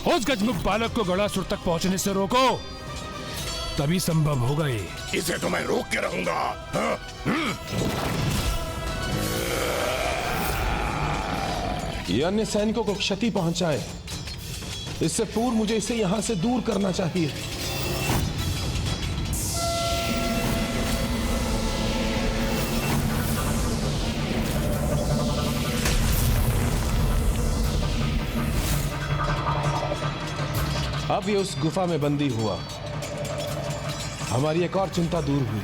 उस गजमुख बालक को गड़ासुर तक पहुंचने से रोको, तभी संभव होगा ये। इसे तो मैं रोक के रहूंगा। हाँ? ये अन्य सैनिकों को क्षति पहुंचाए, इससे पूर्व मुझे इसे यहां से दूर करना चाहिए। अब ये उस गुफा में बंदी हुआ, हमारी एक और चिंता दूर हुई।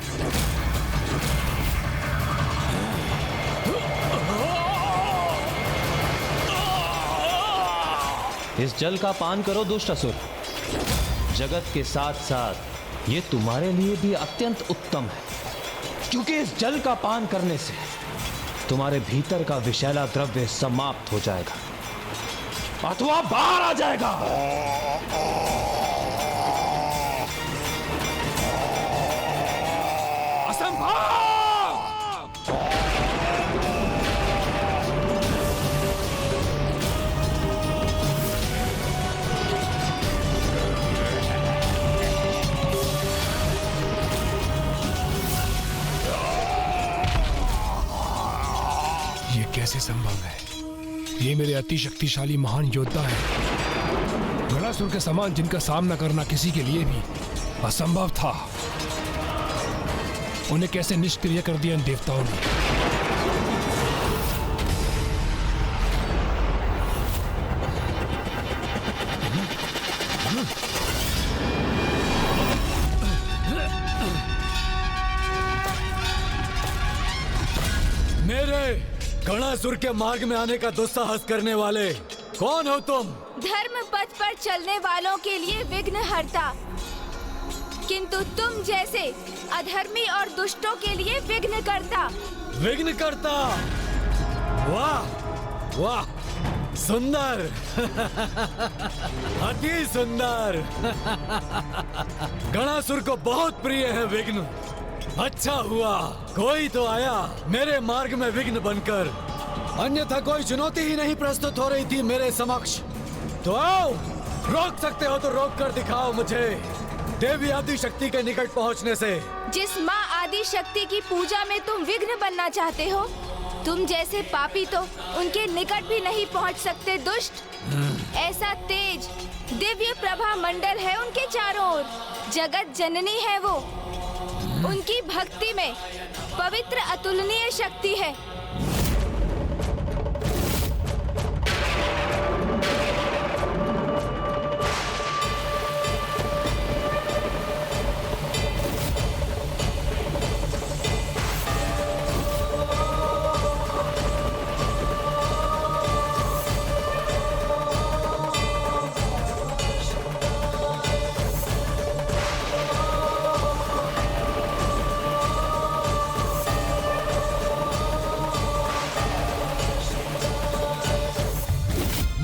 इस जल का पान करो दुष्ट असुर। जगत के साथ साथ ये तुम्हारे लिए भी अत्यंत उत्तम है, क्योंकि इस जल का पान करने से तुम्हारे भीतर का विषैला द्रव्य समाप्त हो जाएगा अथवा बाहर आ जाएगा। ये कैसे संभव है? ये मेरे अति शक्तिशाली महान योद्धा है। गड़ासुर के समान जिनका सामना करना किसी के लिए भी असंभव था, उन्हें कैसे निष्क्रिय कर दिया इन देवताओं ने। मेरे गणासुर के मार्ग में आने का दुस्साहस करने वाले कौन हो तुम? धर्म पथ पर चलने वालों के लिए विघ्न हरता, किंतु तुम जैसे अधर्मी और दुष्टों के लिए विघ्न करता। विघ्न करता? वाह वाह, सुंदर अति सुंदर। गणासुर को बहुत प्रिय है विघ्न। अच्छा हुआ कोई तो आया मेरे मार्ग में विघ्न बनकर, अन्यथा कोई चुनौती ही नहीं प्रस्तुत हो रही थी मेरे समक्ष। तो आओ, रोक सकते हो तो रोक कर दिखाओ मुझे देवी आदि शक्ति के निकट पहुंचने से। जिस माँ आदि शक्ति की पूजा में तुम विघ्न बनना चाहते हो, तुम जैसे पापी तो उनके निकट भी नहीं पहुंच सकते दुष्ट। ऐसा तेज दिव्य प्रभा मंडल है उनके चारों ओर, जगत जननी है वो। उनकी भक्ति में पवित्र अतुलनीय शक्ति है।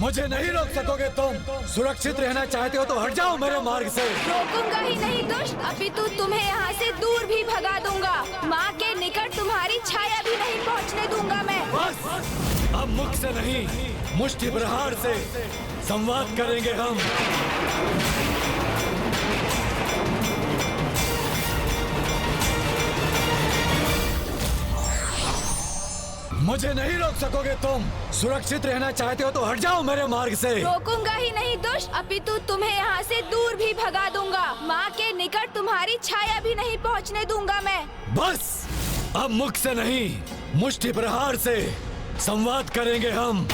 मुझे नहीं रोक सकोगे तुम। सुरक्षित रहना चाहते हो तो हट जाओ मेरे मार्ग से। रोकूंगा ही नहीं दुष्ट, अपितु तुम्हें यहाँ से दूर भी भगा दूंगा। माँ के निकट तुम्हारी छाया भी नहीं पहुँचने दूंगा मैं। बस, अब मुख से नहीं मुष्टि प्रहार से संवाद करेंगे हम। मुझे नहीं रोक सकोगे तुम। सुरक्षित रहना चाहते हो तो हट जाओ मेरे मार्ग से। रोकूंगा ही नहीं दुष्ट, अपितु तुम्हें यहाँ से दूर भी भगा दूंगा। माँ के निकट तुम्हारी छाया भी नहीं पहुँचने दूंगा मैं। बस, अब मुख से नहीं मुष्टि प्रहार से संवाद करेंगे हम।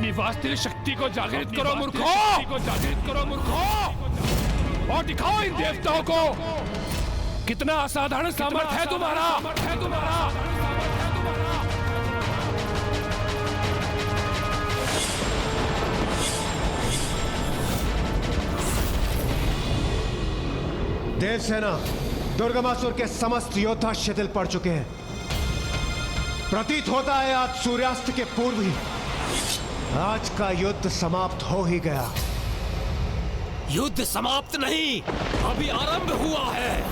अपनी वास्तविक शक्ति को जागृत करो मूर्खों, और दिखाओ इन देवताओं को कितना असाधारण सामर्थ्य है तुम्हारा। देवसेना, दुर्गमासुर के समस्त योद्धा शिथिल पड़ चुके हैं। प्रतीत होता है आज सूर्यास्त के पूर्व ही आज का युद्ध समाप्त हो ही गया। युद्ध समाप्त नहीं, अभी आरंभ हुआ है।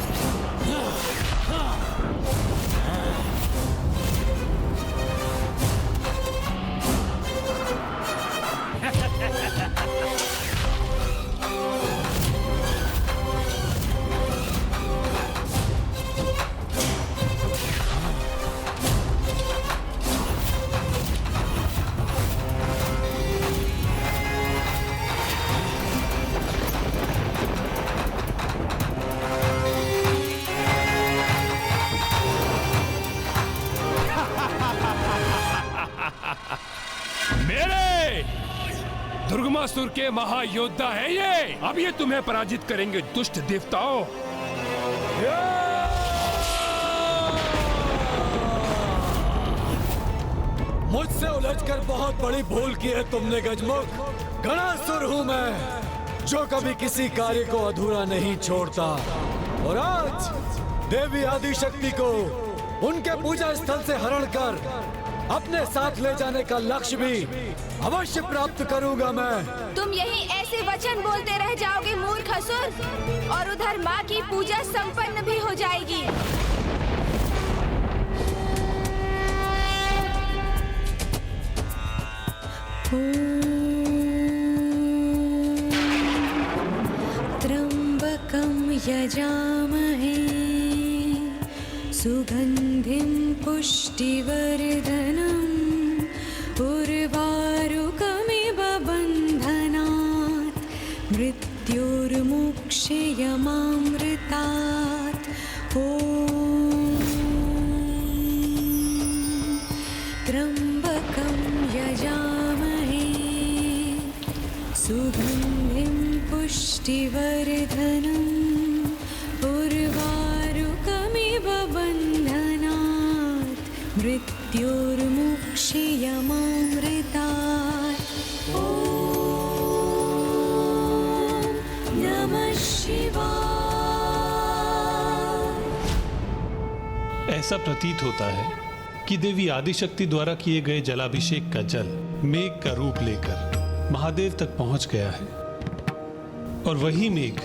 दुर्गमासुर के महायोद्धा है ये। अब ये तुम्हें पराजित करेंगे दुष्ट देवताओं। मुझसे उलझकर बहुत बड़ी भूल की है तुमने गजमुख। गणासुर हूँ मैं, जो कभी किसी कार्य को अधूरा नहीं छोड़ता। और आज देवी आदिशक्ति को उनके पूजा स्थल से हरण कर अपने साथ ले जाने का लक्ष्य भी अवश्य प्राप्त करूंगा मैं। तुम यही ऐसे वचन बोलते रह जाओगे मूर्ख असुर, और उधर माँ की पूजा संपन्न भी हो जाएगी। त्र्यंबकं यजामहे सुगंधिं पुष्टिवर्धनम् उर्वारुकमिव बन्धनात् मृत्युर्मुक्षयमामृतात्। ॐ त्र्यंबकं यजामहे सुगंधिं पुष्टिवर्धनम् उर्वारुकमिव बन्धनात् मृत्युर्मुक्षयमामृतात्। ॐ नमः शिवाय। ऐसा प्रतीत होता है कि देवी आदिशक्ति द्वारा किए गए जलाभिषेक का जल मेघ का रूप लेकर महादेव तक पहुंच गया है, और वही मेघ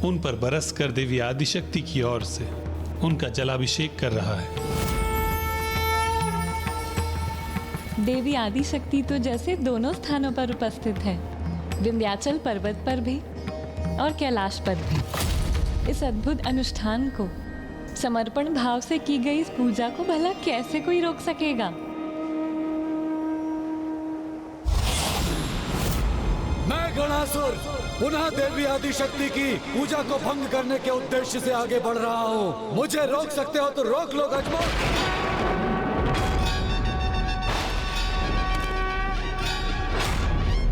उन पर बरस कर देवी आदिशक्ति की ओर से उनका जलाभिषेक कर रहा है। देवी आदिशक्ति तो जैसे दोनों स्थानों पर उपस्थित है, विंध्याचल पर्वत पर भी और कैलाश पर भी। इस अद्भुत अनुष्ठान को, समर्पण भाव से की गई इस पूजा को भला कैसे कोई रोक सकेगा? मैं गणासुर पुनः देवी आदिशक्ति की पूजा को भंग करने के उद्देश्य से आगे बढ़ रहा हूँ। मुझे रोक सकते हो तो रोक लो गजमुख।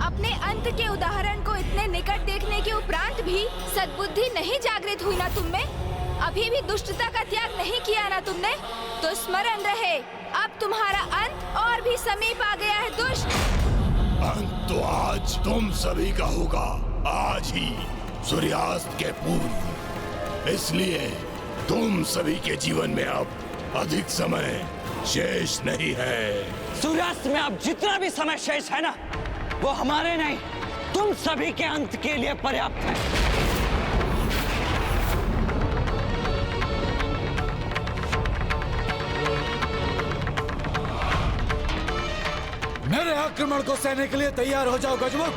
अपने अंत के उदाहरण को इतने निकट देखने के उपरांत भी सद्बुद्धि नहीं जागृत हुई ना तुम में? अभी भी दुष्टता का त्याग नहीं किया ना तुमने? तो स्मरण रहे, अब तुम्हारा अंत और भी समीप आ गया है दुष्ट। अंत तो आज तुम सभी का होगा, आज ही सूर्यास्त के पूर्व। इसलिए तुम सभी के जीवन में अब अधिक समय शेष नहीं है। सूर्यास्त में अब जितना भी समय शेष है ना, वो हमारे नहीं, तुम सभी के अंत के लिए पर्याप्त है। मेरे आक्रमण को सहने के लिए तैयार हो जाओ गजमुख।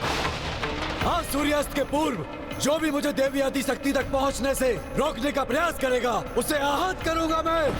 आज सूर्यास्त के पूर्व जो भी मुझे देवी आदिशक्ति तक पहुंचने से रोकने का प्रयास करेगा, उसे आहत करूंगा मैं।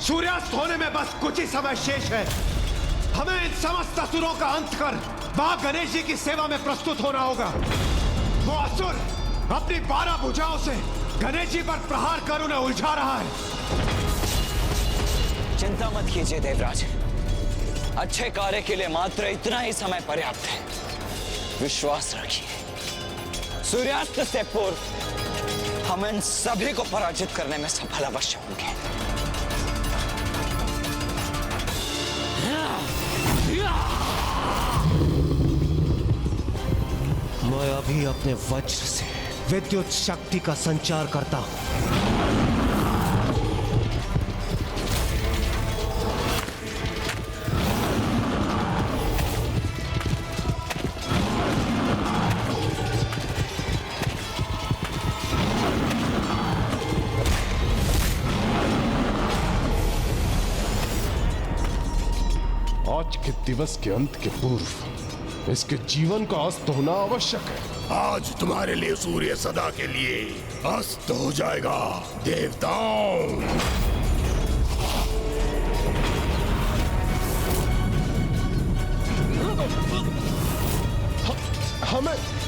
सूर्यास्त होने में बस कुछ ही समय शेष है। हमें इन समस्त असुरों का अंत कर मां गणेश जी की सेवा में प्रस्तुत होना होगा। वो असुर अपनी 12 भुजाओं से गणेश जी पर प्रहार कर उन्हें उलझा रहा है। चिंता मत कीजिए देवराज, अच्छे कार्य के लिए मात्र इतना ही समय पर्याप्त है। विश्वास रखिए, सूर्यास्त से पूर्व हम इन सभी को पराजित करने में सफल अवश्य होंगे। मैं अभी अपने वज्र से विद्युत शक्ति का संचार करता हूं। आज के दिवस के अंत के पूर्व इसके जीवन का अस्त होना आवश्यक है। आज तुम्हारे लिए सूर्य सदा के लिए अस्त हो जाएगा देवताओं।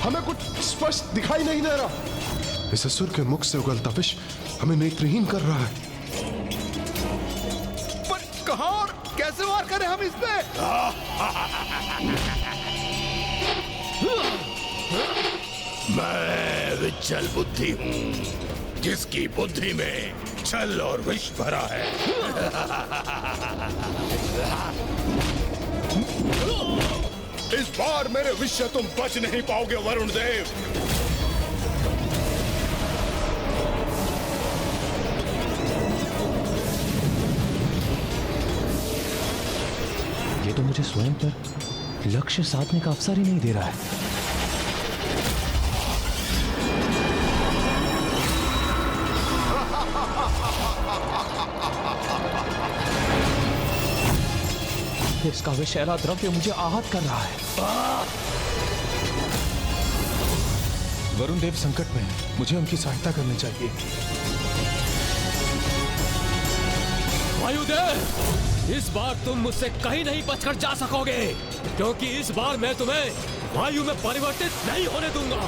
हमें कुछ स्पष्ट दिखाई नहीं दे रहा। इस असुर के मुख से उगलता विष हमें नेत्रहीन कर रहा है। पर कहां और कैसे वार करें हम इस पे? मैं विचल बुद्धि हूं, जिसकी बुद्धि में छल और विष भरा है। इस बार मेरे विष से तुम बच नहीं पाओगे वरुण देव। ये तो मुझे स्वयं पर लक्ष्य साधने का अवसर ही नहीं दे रहा है। इसका विषैला द्रव्य मुझे आहत कर रहा है। वरुण देव संकट में है, मुझे उनकी सहायता करनी चाहिए। वायुदेव, इस बार तुम मुझसे कहीं नहीं बचकर जा सकोगे, क्योंकि इस बार मैं तुम्हें वायु में परिवर्तित नहीं होने दूंगा।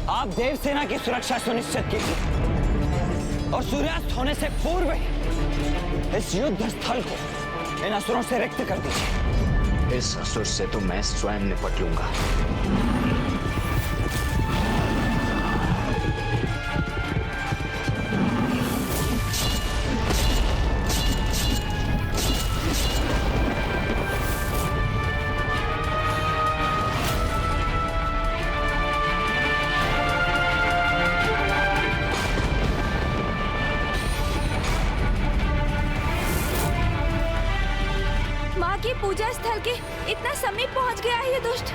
आप देवसेना की सुरक्षा सुनिश्चित कीजिए और सूर्यास्त होने से पूर्व ही इस युद्ध स्थल को इन असुरों से रिक्त कर दीजिए। इस असुर से तो मैं स्वयं निपट लूंगा। पूजा स्थल के इतना समीप पहुंच गया है ये दुष्ट।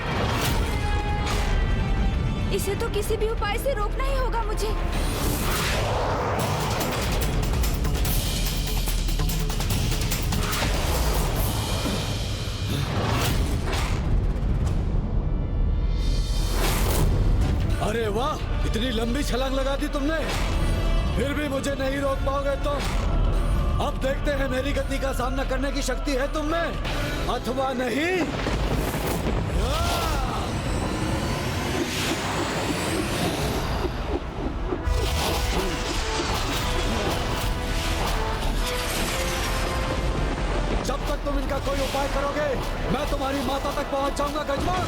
इसे तो किसी भी उपाय से रोकना ही होगा मुझे। अरे वाह, इतनी लंबी छलांग लगा दी तुमने, फिर भी मुझे नहीं रोक पाओगे तुम। अब देखते हैं मेरी गति का सामना करने की शक्ति है तुम में अथवा नहीं। जब तक तुम इनका कोई उपाय करोगे, मैं तुम्हारी माता तक पहुंच जाऊंगा गजमान।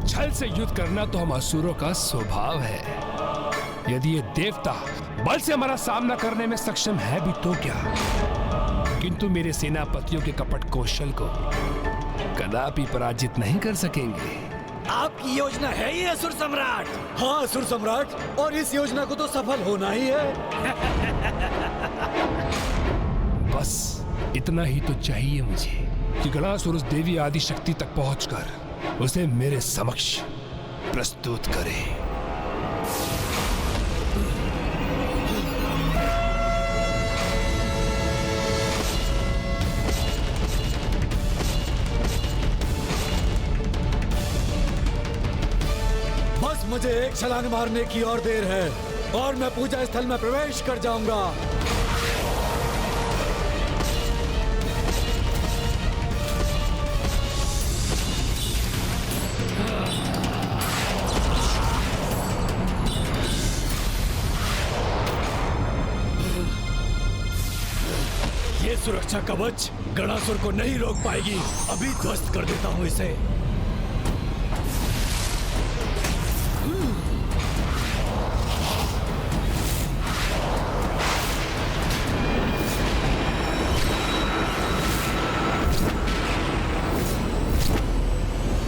छल से युद्ध करना तो हम असुरों का स्वभाव है। यदि ये देवता बल से हमारा सामना करने में सक्षम है भी तो क्या, किंतु मेरे सेनापतियों के कपट कौशल को कदापि पराजित नहीं कर सकेंगे। आपकी योजना है ये असुर सम्राट? हाँ असुर सम्राट, और इस योजना को तो सफल होना ही है। बस इतना ही तो चाहिए मुझे कि गणासुर उस देवी आदि शक्ति तक पहुंचकर उसे मेरे समक्ष प्रस्तुत करे। बस मुझे एक छलांग मारने की और देर है और मैं पूजा स्थल में प्रवेश कर जाऊंगा। ये सुरक्षा कवच गणासुर को नहीं रोक पाएगी। अभी ध्वस्त कर देता हूं इसे।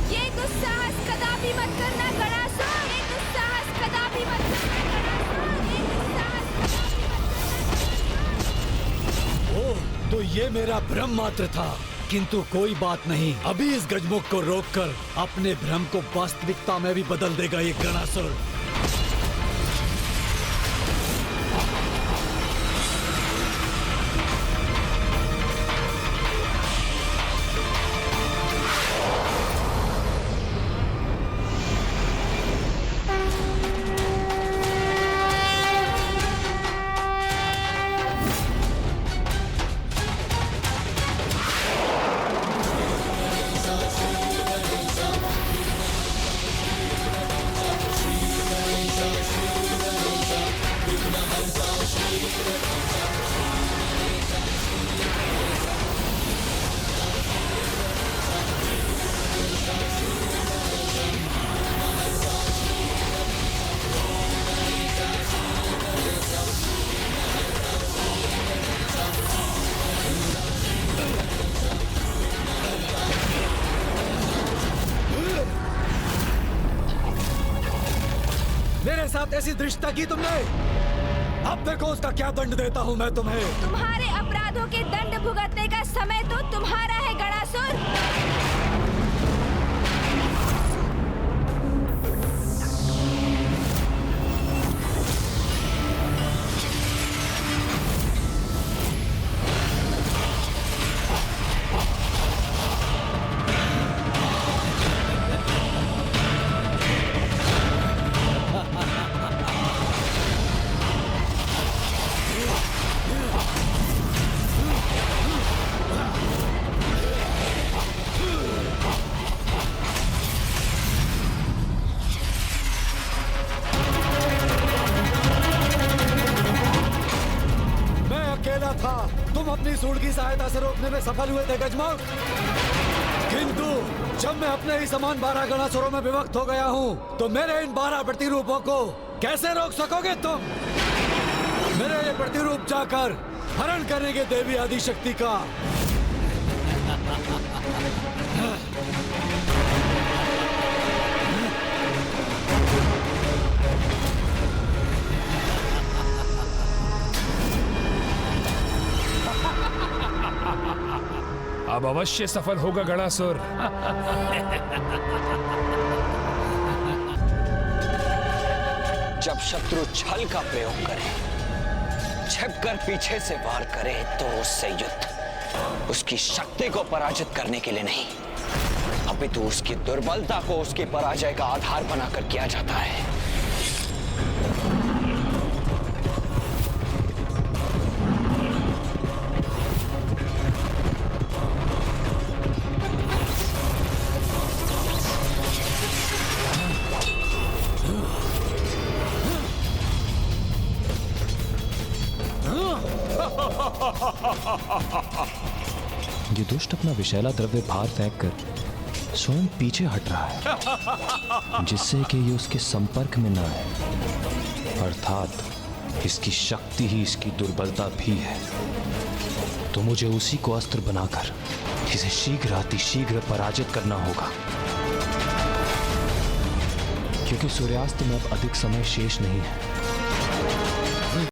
ये दुस्साहस कदापि मत करना गणासुर। ये दुस्साहस कदापि मत करना गणासुर। ये दुस्साहस कदापि मत करना। ओह, तो ये मेरा भ्रम मात्र था। किंतु कोई बात नहीं, अभी इस गजमुख को रोककर अपने भ्रम को वास्तविकता में भी बदल देगा ये गणासुर। मेरे साथ ऐसी दृष्टता की तुमने। अब देखो उसका क्या दंड देता हूँ मैं तुम्हें। तुम्हारे अपराधों के दंड भुगतने का समय तो तुम्हारा है गणासुर। था, तुम अपनी सूंड की सहायता से रोकने में सफल हुए थे गजमुख। किंतु जब मैं अपने ही समान 12 गणासुरों में विभक्त हो गया हूँ, तो मेरे इन 12 प्रतिरूपों को कैसे रोक सकोगे तुम? मेरे ये प्रतिरूप जाकर हरण करेंगे देवी आदि शक्ति का। अब अवश्य सफल होगा गणासुर। जब शत्रु छल का प्रयोग करे, छिपकर पीछे से वार करे, तो उससे युद्ध उसकी शक्ति को पराजित करने के लिए नहीं, अपितु उसकी दुर्बलता को उसकी पराजय का आधार बनाकर किया जाता है। ये दुष्ट अपना विषैला द्रव्य बाहर फेंक कर स्वयं पीछे हट रहा है, जिससे कि ये उसके संपर्क में ना है। अर्थात इसकी शक्ति ही इसकी दुर्बलता भी है। तो मुझे उसी को अस्त्र बनाकर इसे शीघ्र अतिशीघ्र पराजित करना होगा। क्योंकि सूर्यास्त में अब अधिक समय शेष नहीं है।